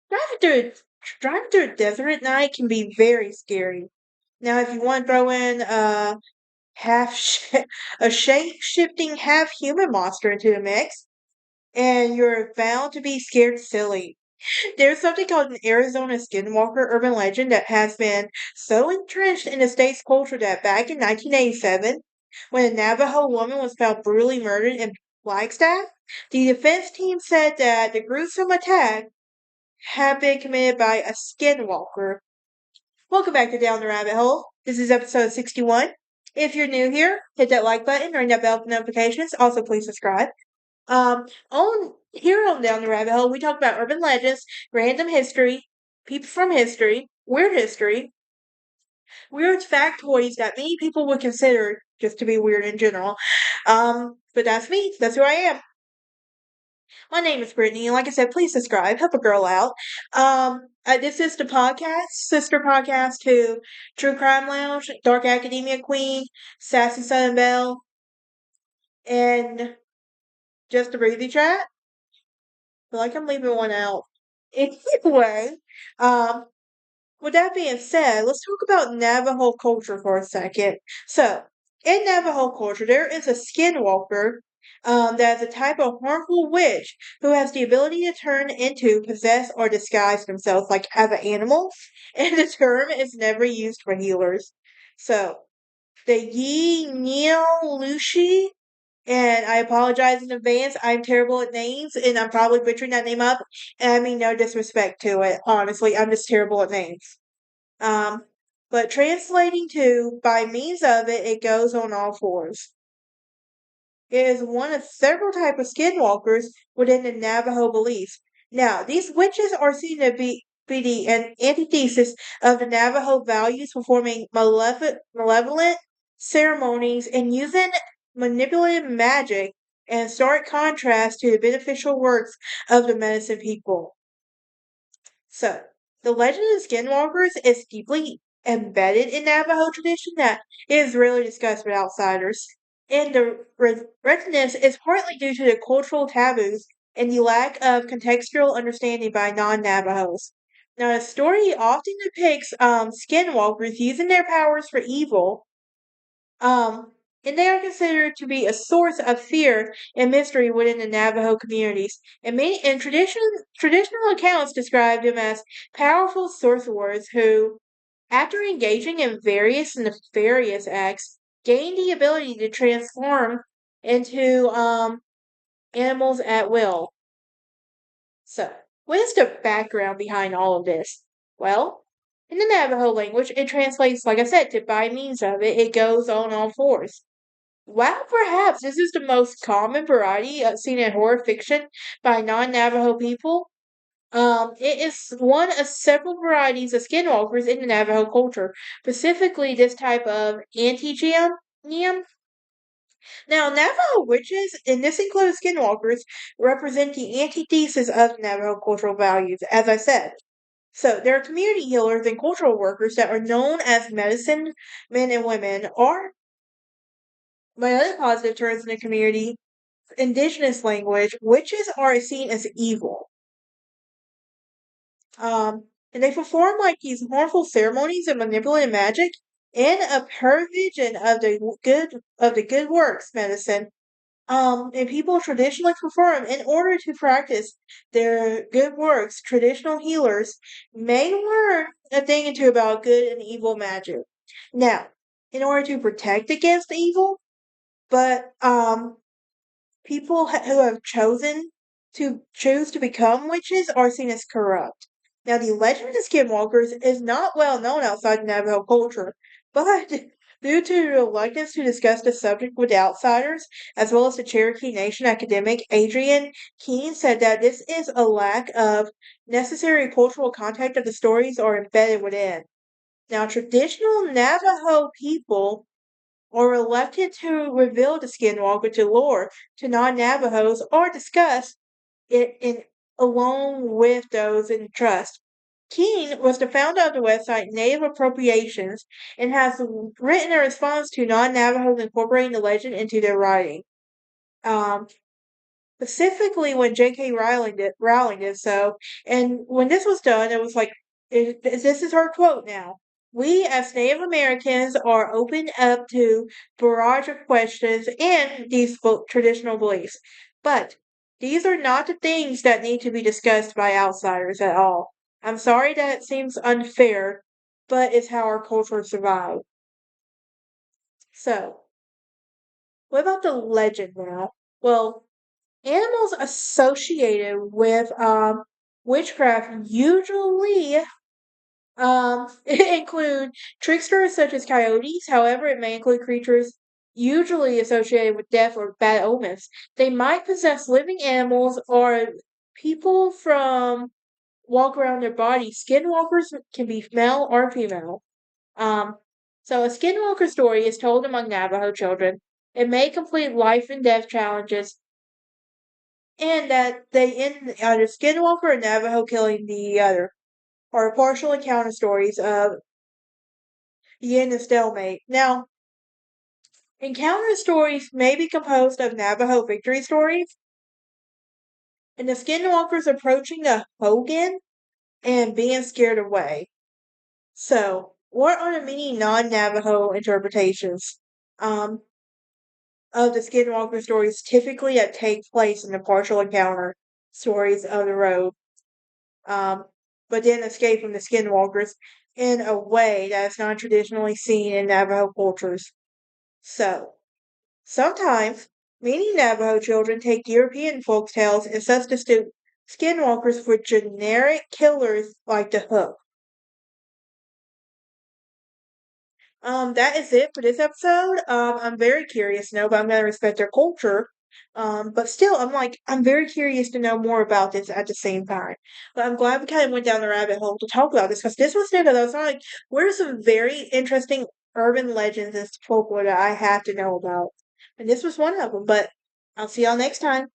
Driving through driving through a desert at night can be very scary. Now, if you want to throw in half a shape shifting, half human monster into the mix, and you're bound to be scared silly. There's something called an Arizona Skinwalker urban legend that has been so entrenched in the state's culture that back in 1987, when a Navajo woman was found brutally murdered in Flagstaff, the defense team said that the gruesome attack had been committed by a skinwalker. Welcome back to Down the Rabbit Hole. This is episode 61. If you're new here, hit that like button, ring that bell for notifications. Also, please subscribe. On here on Down the Rabbit Hole, we talk about urban legends, random history, people from history, weird factoids that many people would consider just to be weird in general. But that's me. That's who I am. My name is Brittany, and like I said, please subscribe. Help a girl out. This is the podcast, sister podcast to True Crime Lounge, Dark Academia Queen, Sassy Southern Belle, and Just a Breathy Chat. I feel like I'm leaving one out. Anyway, um, with that being said, let's talk about Navajo culture for a second. So, in Navajo culture, there is a skinwalker that is a type of harmful witch who has the ability to turn into, possess, or disguise themselves like as an animal, and the term is never used for healers. So, the Yi Lushi, and I apologize in advance. I'm terrible at names, and I'm probably butchering that name up. And I mean no disrespect to it. Honestly, I'm just terrible at names. Um, but translating to by means of it, it goes on all fours. It is one of several types of skinwalkers within the Navajo beliefs. Now, these witches are seen to be the antithesis of the Navajo values, performing malevolent ceremonies and using manipulative magic, in stark contrast to the beneficial works of the medicine people. So, the legend of skinwalkers is deeply embedded in Navajo tradition that is rarely discussed with outsiders. And the resonance is partly due to the cultural taboos and the lack of contextual understanding by non Navajos. Now, the story often depicts skinwalkers using their powers for evil, um, and they are considered to be a source of fear and mystery within the Navajo communities. And many and traditional accounts describe them as powerful sorcerers who, after engaging in various nefarious acts, gain the ability to transform into animals at will. So, what is the background behind all of this? Well, in the Navajo language, it translates, like I said, to by means of it, it goes on all fours. While perhaps this is the most common variety seen in horror fiction by non-Navajo people, it is one of several varieties of skinwalkers in the Navajo culture, specifically this type of antigium. Now, Navajo witches, and this includes skinwalkers, represent the antithesis of Navajo cultural values, as I said. So, there are community healers and cultural workers that are known as medicine men and women, or by other positive terms in the community, indigenous language, witches are seen as evil. And they perform like these harmful ceremonies and manipulative magic in a perversion of the good works medicine. And people traditionally perform in order to practice their good works. Traditional healers may learn a thing or two about good and evil magic. Now, in order to protect against evil, but people who have choose to become witches are seen as corrupt. Now, the legend of the Skinwalkers is not well known outside Navajo culture, but due to the reluctance to discuss the subject with outsiders, as well as the Cherokee Nation academic Adrian Keene said that this is a lack of necessary cultural context of the stories are embedded within. Now, traditional Navajo people or reluctant to reveal the Skinwalker to lore to non-Navajos or discuss it in along with those in trust. Keene was the founder of the website Native Appropriations and has written a response to non-Navajos incorporating the legend into their writing. Um, specifically when J.K. Rowling did so. And when this was done, it was like, this is her quote now. We as Native Americans are open up to barrage of questions and these traditional beliefs. But these are not the things that need to be discussed by outsiders at all. I'm sorry that it seems unfair, but it's how our culture survived. So, what about the legend now? Well, animals associated with witchcraft usually include tricksters such as coyotes. However, it may include creatures usually associated with death or bad omens. They might possess living animals or people from walk around their body. Skinwalkers can be male or female. Um, so a skinwalker story is told among Navajo children. It may complete life and death challenges, and that they end either skinwalker or Navajo killing the other, or partial encounter stories of the end of stalemate. Now, encounter stories may be composed of Navajo victory stories, and the skinwalkers approaching the Hogan and being scared away. So, what are the many non-Navajo interpretations of the skinwalker stories typically that take place in the partial encounter stories of the road? But then escape from the skinwalkers in a way that is not traditionally seen in Navajo cultures. So, sometimes many Navajo children take European folk tales and substitute skinwalkers for generic killers like the Hook. That is it for this episode. I'm very curious to know, but I'm gonna respect their culture. But still, I'm very curious to know more about this at the same time. But I'm glad we kind of went down the rabbit hole to talk about this because this was new to us. Like, what are some very interesting urban legends and folklore that I have to know about? And this was one of them. But I'll see y'all next time.